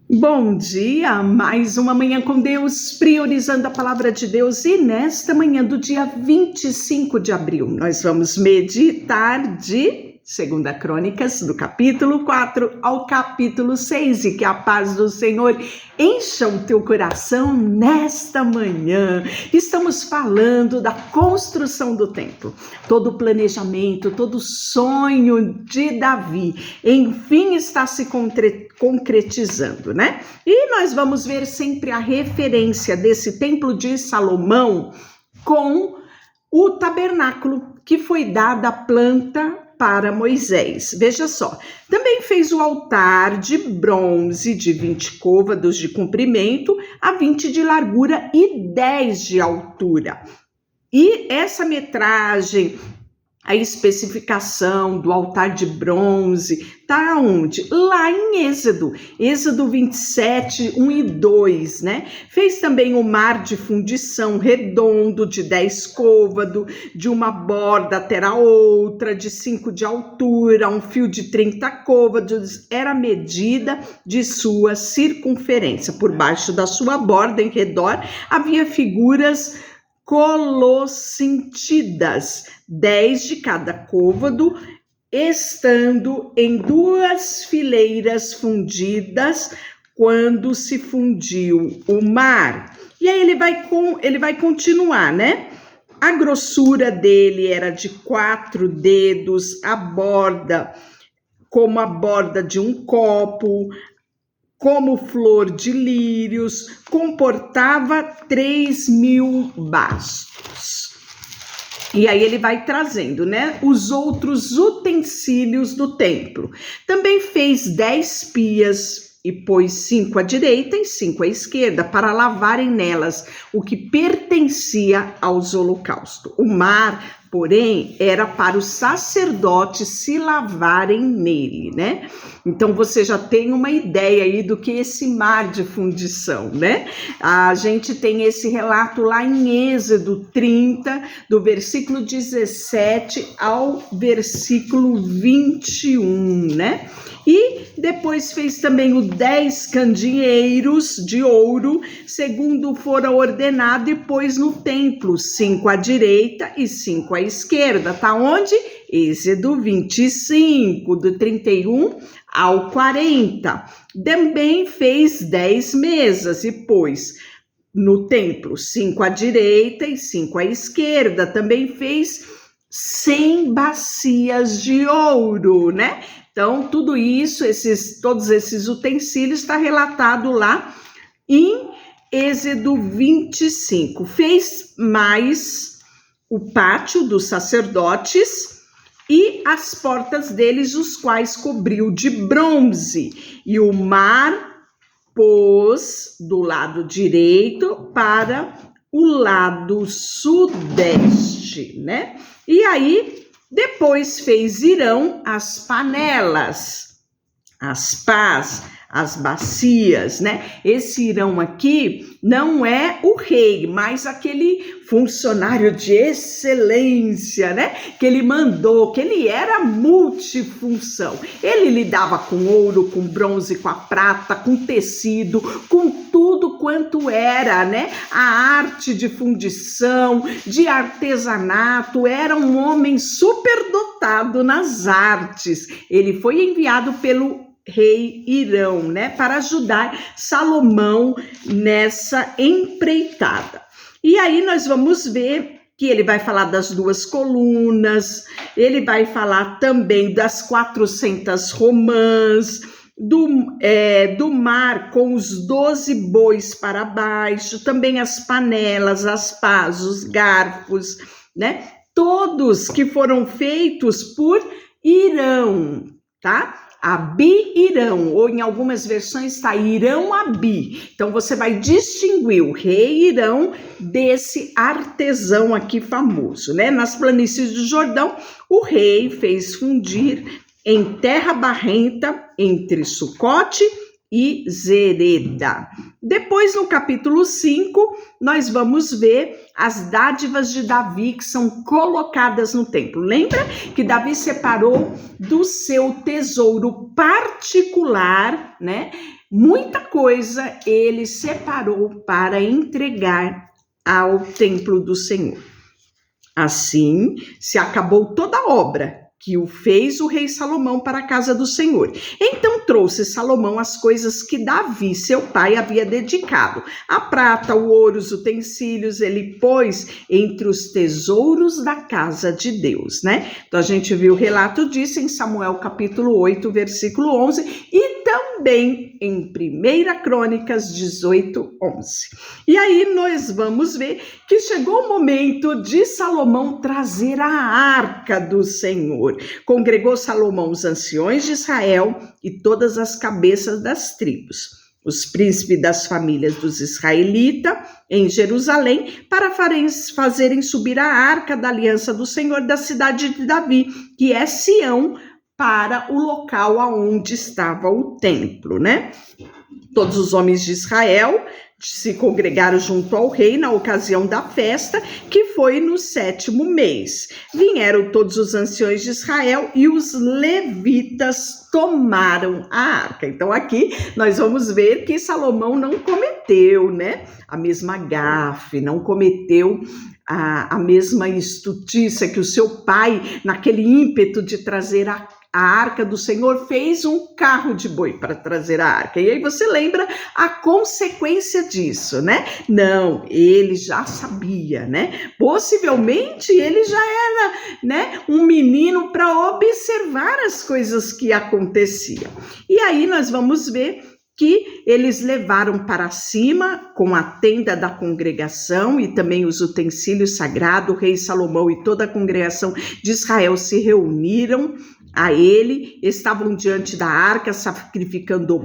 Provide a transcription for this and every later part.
Bom dia, mais uma manhã com Deus, priorizando a palavra de Deus, e nesta manhã do dia 25 de abril, nós vamos meditar de 2 Crônicas, do capítulo 4 ao capítulo 6, e que a paz do Senhor encha o teu coração nesta manhã. Estamos falando da construção do templo, todo o planejamento, todo o sonho de Davi, enfim está se concretizando, né? E nós vamos ver sempre a referência desse templo de Salomão com o tabernáculo que foi dada a planta para Moisés. Veja só, também fez o altar de bronze de 20 côvados de comprimento, a 20 de largura e 10 de altura. E essa metragem, a especificação do altar de bronze, está onde? Lá em Êxodo 27, 1 e 2, né? Fez também o mar de fundição redondo de 10 côvados, de uma borda até a outra, de 5 de altura, um fio de 30 côvados, era a medida de sua circunferência. Por baixo da sua borda, em redor, havia figuras colossíntidas, 10 de cada côvado, estando em 2 fileiras fundidas quando se fundiu o mar. E aí ele vai continuar, né? A grossura dele era de 4 dedos, a borda como a borda de um copo, como flor de lírios, comportava 3.000 bastos. E aí ele vai trazendo, né, os outros utensílios do templo. Também fez 10 pias e pôs 5 à direita e 5 à esquerda para lavarem nelas o que pertencia aos holocaustos. O mar, porém, era para os sacerdotes se lavarem nele, né? Então você já tem uma ideia aí do que é esse mar de fundição, né? A gente tem esse relato lá em Êxodo 30, do versículo 17 ao versículo 21, né? E depois fez também os 10 candeeiros de ouro, segundo fora ordenado, e pôs no templo 5 à direita e 5 à esquerda. Tá onde? Êxodo 25, do 31 ao 40. Também fez 10 mesas e pôs no templo 5 à direita e 5 à esquerda. Também fez 100 bacias de ouro, né? Então, tudo isso, todos esses utensílios está relatado lá em Êxodo 25. Fez mais o pátio dos sacerdotes e as portas deles, os quais cobriu de bronze. E o mar pôs do lado direito para o lado sudeste, né? E aí, depois fez Irão as panelas, as pás, as bacias, né? Esse Irão aqui não é o rei, mas aquele funcionário de excelência, né? Que ele mandou, que ele era multifunção. Ele lidava com ouro, com bronze, com a prata, com tecido, com tudo quanto era, né? A arte de fundição, de artesanato, era um homem superdotado nas artes. Ele foi enviado pelo rei Irão, né, para ajudar Salomão nessa empreitada. E aí nós vamos ver que ele vai falar das 2 colunas, ele vai falar também das 400 romãs, do mar com os 12 bois para baixo, também as panelas, as pás, os garfos, né, todos que foram feitos por Irão, tá? Abi-Irão, ou em algumas versões está Irão-Abi. Então você vai distinguir o rei Irão desse artesão aqui famoso, né? Nas planícies do Jordão, o rei fez fundir em terra barrenta entre Sucote e Zereda. Depois, no capítulo 5, nós vamos ver as dádivas de Davi que são colocadas no templo. Lembra que Davi separou do seu tesouro particular, né? Muita coisa ele separou para entregar ao templo do Senhor. Assim, se acabou toda a obra que o fez o rei Salomão para a casa do Senhor. Então trouxe Salomão as coisas que Davi, seu pai, havia dedicado. A prata, o ouro, os utensílios, ele pôs entre os tesouros da casa de Deus, né? Então a gente viu o relato disso em Samuel capítulo 8, versículo 11, e também em 1 Crônicas 18, 11. E aí nós vamos ver que chegou o momento de Salomão trazer a arca do Senhor. Congregou Salomão os anciões de Israel e todas as cabeças das tribos, os príncipes das famílias dos israelitas em Jerusalém, para fazerem subir a arca da aliança do Senhor da cidade de Davi, que é Sião, para o local aonde estava o templo, né? Todos os homens de Israel se congregaram junto ao rei na ocasião da festa, que foi no 7º mês. Vieram todos os anciões de Israel e os levitas tomaram a arca. Então aqui nós vamos ver que Salomão não cometeu, né, a mesma gafe, não cometeu a mesma estutícia que o seu pai, naquele ímpeto de trazer a arca do Senhor, fez um carro de boi para trazer a arca. E aí você lembra a consequência disso, né? Não, ele já sabia, né? Possivelmente ele já era, né, um menino para observar as coisas que aconteciam. E aí nós vamos ver que eles levaram para cima com a tenda da congregação e também os utensílios sagrados. O rei Salomão e toda a congregação de Israel se reuniram a ele, estavam diante da arca sacrificando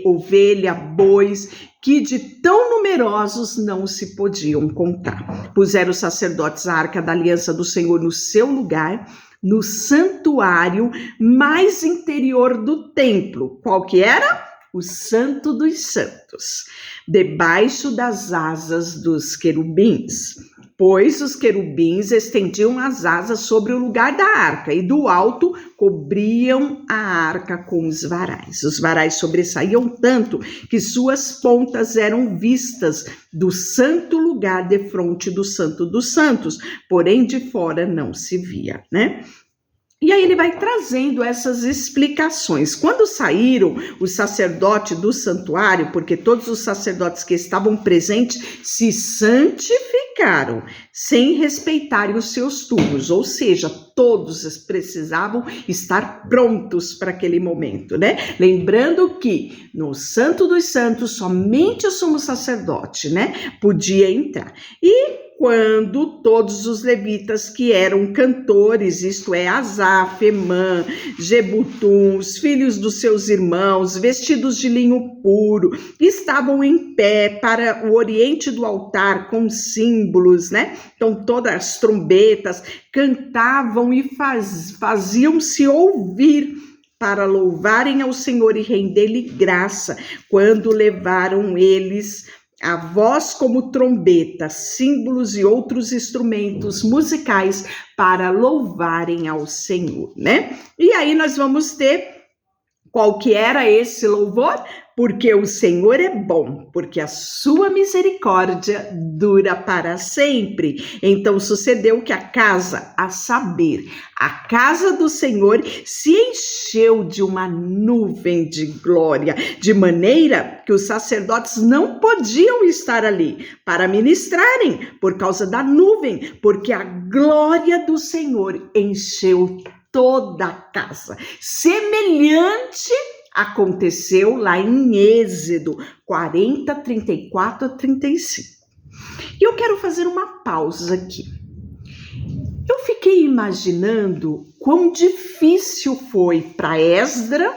ovelha, bois, que de tão numerosos não se podiam contar. Puseram os sacerdotes a arca da aliança do Senhor no seu lugar, no santuário mais interior do templo. Qual que era? O Santo dos Santos, debaixo das asas dos querubins, pois os querubins estendiam as asas sobre o lugar da arca e do alto cobriam a arca com os varais. Os varais sobressaíam tanto que suas pontas eram vistas do santo lugar defronte do Santo dos Santos, porém de fora não se via, né? E aí ele vai trazendo essas explicações. Quando saíram os sacerdotes do santuário, porque todos os sacerdotes que estavam presentes se santificaram, sem respeitarem os seus turnos, ou seja, todos precisavam estar prontos para aquele momento, né? Lembrando que no Santo dos Santos, somente o sumo sacerdote, né, podia entrar. E quando todos os levitas que eram cantores, isto é, Asaf, Emã, Jebutum, os filhos dos seus irmãos, vestidos de linho puro, estavam em pé para o oriente do altar com símbolos, né? Então todas as trombetas cantavam e faziam-se ouvir para louvarem ao Senhor e render-lhe graça, quando levaram eles a voz como trombeta, símbolos e outros instrumentos musicais para louvarem ao Senhor, né? E aí nós vamos ter qual que era esse louvor? Porque o Senhor é bom, porque a sua misericórdia dura para sempre. Então sucedeu que a casa, a saber, a casa do Senhor se encheu de uma nuvem de glória, de maneira que os sacerdotes não podiam estar ali para ministrarem por causa da nuvem, porque a glória do Senhor encheu toda a casa. Semelhante aconteceu lá em Êxodo 40, 34 a 35. E eu quero fazer uma pausa aqui. Eu fiquei imaginando quão difícil foi para Esdra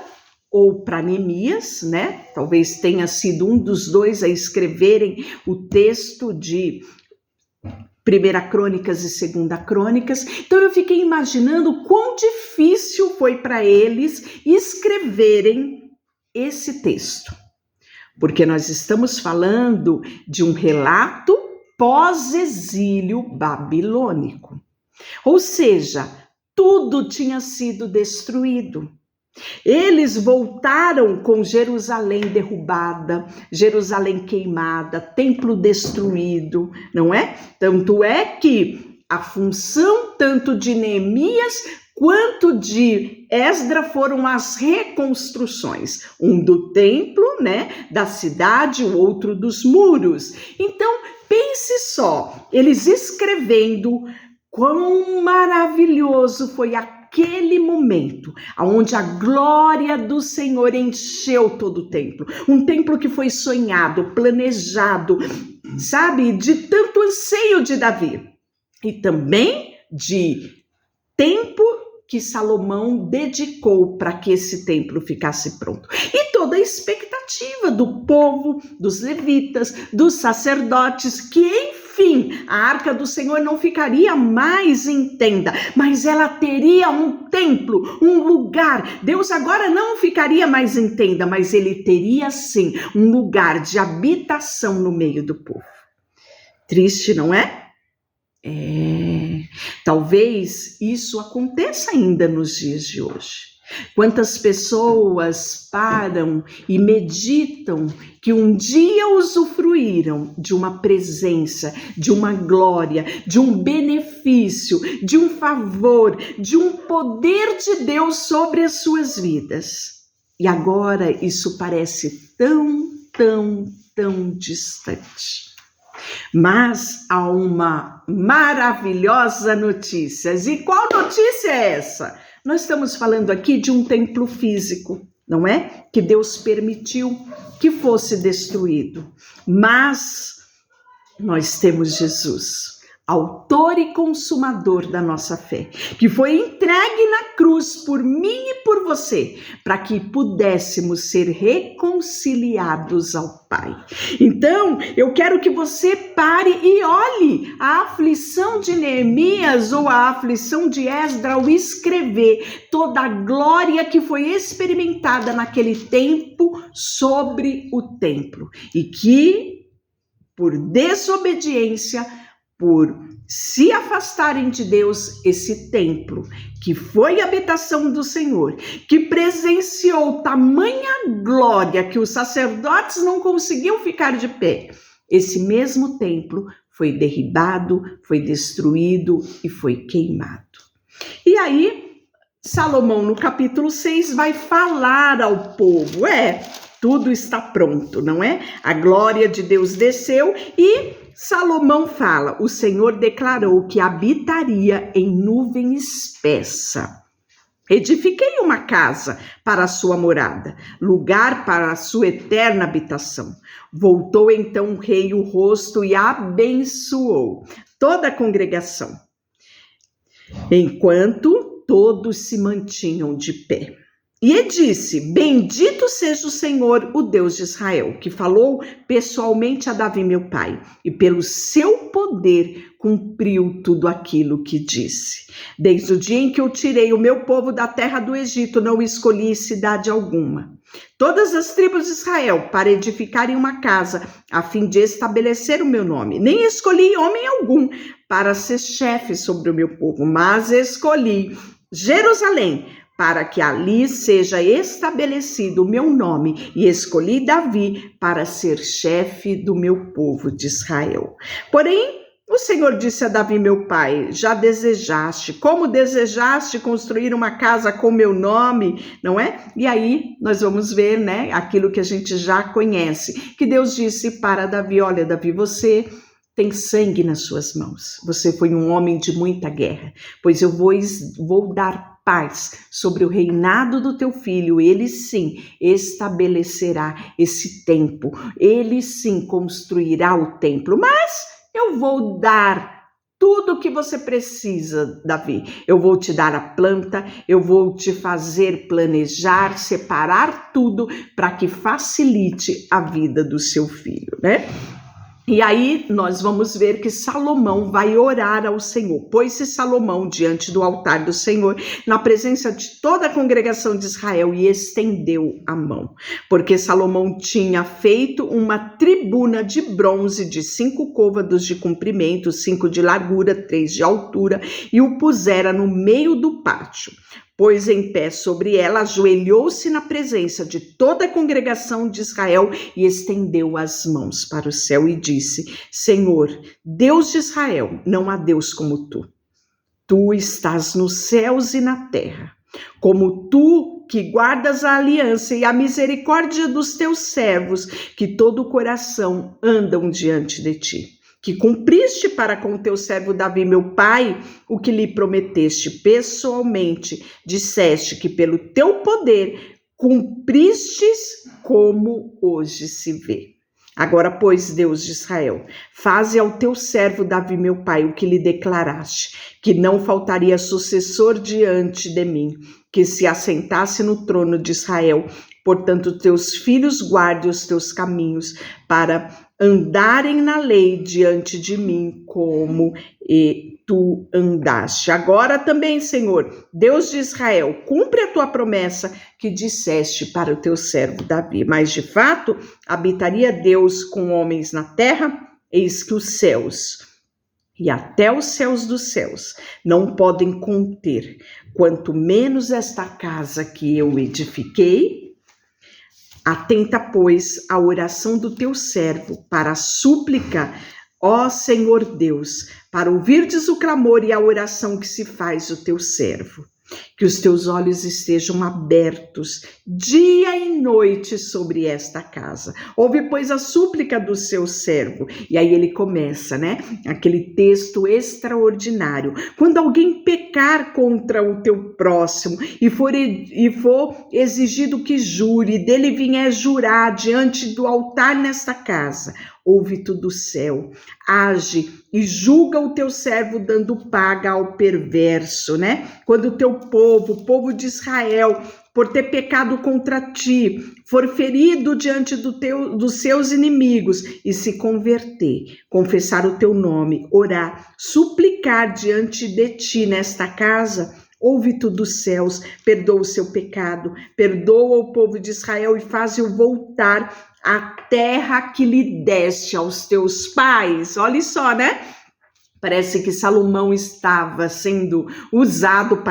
ou para Neemias, né? Talvez tenha sido um dos dois a escreverem o texto de 1 Crônicas e 2 Crônicas. Então eu fiquei imaginando quão difícil foi para eles escreverem esse texto. porque nós estamos falando de um relato pós-exílio babilônico. Ou seja, tudo tinha sido destruído. Eles voltaram com Jerusalém derrubada, Jerusalém queimada, templo destruído, não é? Tanto é que a função tanto de Neemias quanto de Esdras foram as reconstruções, um do templo, né, da cidade, o outro dos muros. Então, pense só, eles escrevendo quão maravilhoso foi aquele momento, onde a glória do Senhor encheu todo o templo. Um templo que foi sonhado, planejado, sabe, de tanto anseio de Davi. E também de tempo que Salomão dedicou para que esse templo ficasse pronto. E toda a expectativa do povo, dos levitas, dos sacerdotes, que enfim, a arca do Senhor não ficaria mais em tenda, mas ela teria um templo, um lugar. Deus agora não ficaria mais em tenda, mas ele teria sim um lugar de habitação no meio do povo. Triste, não é? Talvez isso aconteça ainda nos dias de hoje. Quantas pessoas param e meditam que um dia usufruíram de uma presença, de uma glória, de um benefício, de um favor, de um poder de Deus sobre as suas vidas. E agora isso parece tão distante. Mas há uma maravilhosa notícia. E qual notícia é essa? Nós estamos falando aqui de um templo físico, não é? Que Deus permitiu que fosse destruído. Mas nós temos Jesus, autor e consumador da nossa fé, que foi entregue na cruz por mim e por você, para que pudéssemos ser reconciliados ao Pai. Então, eu quero que você pare e olhe a aflição de Neemias ou a aflição de Esdras ao escrever toda a glória que foi experimentada naquele tempo sobre o templo, e que, por desobediência, por se afastarem de Deus, esse templo, que foi a habitação do Senhor, que presenciou tamanha glória que os sacerdotes não conseguiam ficar de pé, esse mesmo templo foi derribado, foi destruído e foi queimado. E aí, Salomão, no capítulo 6, vai falar ao povo, tudo está pronto, não é? A glória de Deus desceu e Salomão fala, o Senhor declarou que habitaria em nuvem espessa. Edifiquei uma casa para a sua morada, lugar para a sua eterna habitação. Voltou então o rei o rosto e abençoou toda a congregação, enquanto todos se mantinham de pé. E disse, bendito seja o Senhor, o Deus de Israel, que falou pessoalmente a Davi, meu pai, e pelo seu poder cumpriu tudo aquilo que disse. Desde o dia em que eu tirei o meu povo da terra do Egito, não escolhi cidade alguma. Todas as tribos de Israel para edificarem uma casa, a fim de estabelecer o meu nome. Nem escolhi homem algum para ser chefe sobre o meu povo, mas escolhi Jerusalém, para que ali seja estabelecido o meu nome, e escolhi Davi para ser chefe do meu povo de Israel. Porém, o Senhor disse a Davi, meu pai, já desejaste, como desejaste construir uma casa com meu nome, não é? E aí nós vamos ver, né, aquilo que a gente já conhece, que Deus disse para Davi, olha, Davi, você tem sangue nas suas mãos, você foi um homem de muita guerra, pois eu vou dar paz sobre o reinado do teu filho, ele sim estabelecerá esse templo, ele sim construirá o templo, mas eu vou dar tudo o que você precisa, Davi. Eu vou te dar a planta, eu vou te fazer planejar, separar tudo para que facilite a vida do seu filho, né? E aí nós vamos ver que Salomão vai orar ao Senhor. Pôs-se Salomão diante do altar do Senhor, na presença de toda a congregação de Israel, e estendeu a mão. Porque Salomão tinha feito uma tribuna de bronze de 5 côvados de comprimento, 5 de largura, 3 de altura, e o pusera no meio do pátio. Pôs em pé sobre ela, ajoelhou-se na presença de toda a congregação de Israel e estendeu as mãos para o céu e disse: Senhor, Deus de Israel, não há Deus como tu. Tu estás nos céus e na terra. Como tu que guardas a aliança e a misericórdia dos teus servos, que todo o coração andam diante de ti. Que cumpriste para com teu servo Davi, meu pai, o que lhe prometeste pessoalmente. Disseste que pelo teu poder cumpristes como hoje se vê. Agora, pois, Deus de Israel, faze ao teu servo Davi, meu pai, o que lhe declaraste, que não faltaria sucessor diante de mim, que se assentasse no trono de Israel. Portanto, teus filhos guardem os teus caminhos para andarem na lei diante de mim, como tu andaste. Agora também, Senhor, Deus de Israel, cumpre a tua promessa que disseste para o teu servo Davi. Mas, de fato, habitaria Deus com homens na terra? Eis que os céus e até os céus dos céus não podem conter, quanto menos esta casa que eu edifiquei. Atenta, pois, à oração do teu servo, para a súplica, ó Senhor Deus, para ouvirdes o clamor e a oração que se faz o teu servo. Que os teus olhos estejam abertos dia e noite sobre esta casa. Ouve, pois, a súplica do seu servo. E aí ele começa, né? Aquele texto extraordinário. Quando alguém pecar contra o teu próximo e for exigido que jure, dele vier jurar diante do altar nesta casa, ouve tu do céu, age e julga o teu servo dando paga ao perverso, né? Quando o teu povo, o povo de Israel, por ter pecado contra ti, for ferido diante dos seus inimigos e se converter, confessar o teu nome, orar, suplicar diante de ti nesta casa, ouve tu dos céus, perdoa o seu pecado, perdoa o povo de Israel e faz-o voltar à terra que lhe deste aos teus pais. Olha só, né? Parece que Salomão estava sendo usado,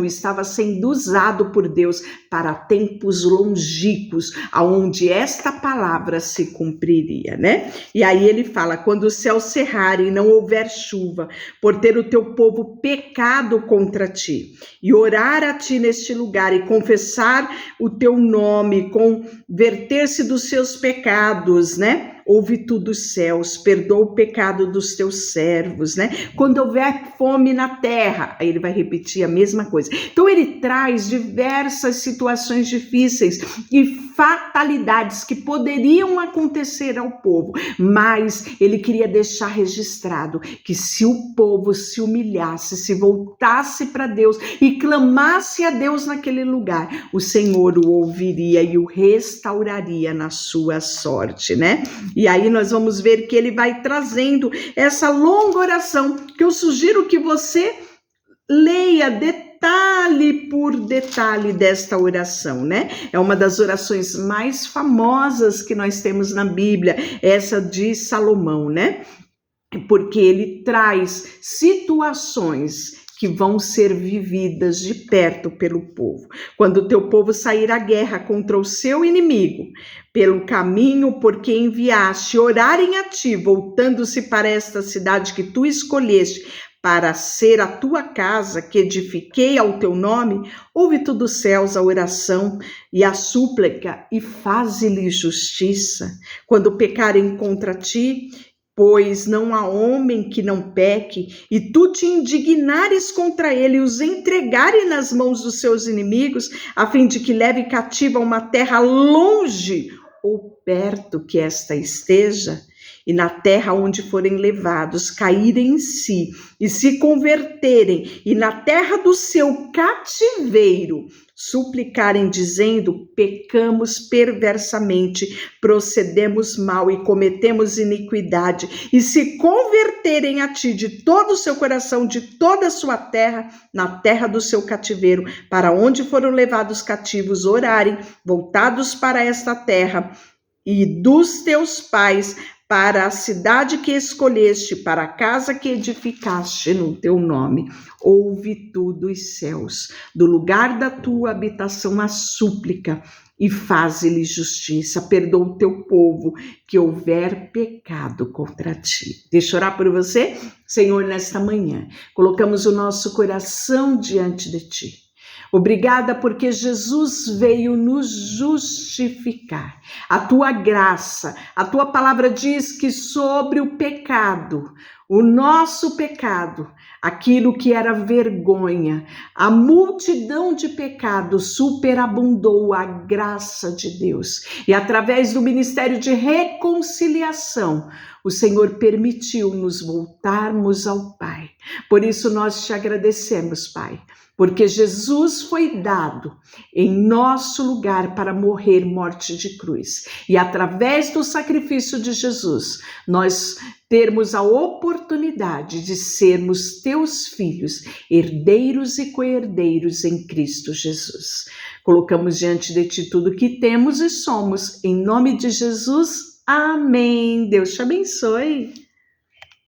estava sendo usado por Deus para tempos longínquos, aonde esta palavra se cumpriria, né? E aí ele fala, quando os céus cerrarem e não houver chuva, por ter o teu povo pecado contra ti, e orar a ti neste lugar, e confessar o teu nome, converter-se dos seus pecados, né? Ouve tu dos céus, perdoa o pecado dos teus servos, né? Quando houver fome na terra, aí ele vai repetir a mesma coisa. Então ele traz diversas situações difíceis e fatalidades que poderiam acontecer ao povo, mas ele queria deixar registrado que se o povo se humilhasse, se voltasse para Deus e clamasse a Deus naquele lugar, o Senhor o ouviria e o restauraria na sua sorte, né? E aí nós vamos ver que ele vai trazendo essa longa oração, que eu sugiro que você leia detalhe por detalhe desta oração, né? É uma das orações mais famosas que nós temos na Bíblia, essa de Salomão, né? Porque ele traz situações que vão ser vividas de perto pelo povo. Quando o teu povo sair à guerra contra o seu inimigo, pelo caminho por que enviaste, orarem a ti, voltando-se para esta cidade que tu escolheste, para ser a tua casa que edifiquei ao teu nome, ouve tu dos céus a oração e a súplica e faze-lhe justiça. Quando pecarem contra ti, pois não há homem que não peque, e tu te indignares contra ele e os entregares nas mãos dos seus inimigos, a fim de que leve cativa uma terra longe ou perto que esta esteja, e na terra onde forem levados, caírem em si e se converterem, e na terra do seu cativeiro, suplicarem dizendo, pecamos perversamente, procedemos mal e cometemos iniquidade, e se converterem a ti de todo o seu coração, de toda a sua terra, na terra do seu cativeiro, para onde foram levados cativos, orarem, voltados para esta terra, e dos teus pais, para a cidade que escolheste, para a casa que edificaste no teu nome. Ouve tu dos céus, do lugar da tua habitação a súplica, e faze-lhe justiça. Perdoa o teu povo que houver pecado contra ti. Deixa eu orar por você, Senhor, nesta manhã. Colocamos o nosso coração diante de ti. Obrigada porque Jesus veio nos justificar. A tua graça, a tua palavra diz que sobre o pecado, o nosso pecado, aquilo que era vergonha, a multidão de pecados superabundou a graça de Deus. E através do ministério de reconciliação, o Senhor permitiu-nos voltarmos ao Pai. Por isso nós te agradecemos, Pai, porque Jesus foi dado em nosso lugar para morrer morte de cruz. E através do sacrifício de Jesus, nós termos a oportunidade de sermos teus filhos, herdeiros e co-herdeiros em Cristo Jesus. Colocamos diante de ti tudo que temos e somos. Em nome de Jesus, amém. Deus te abençoe.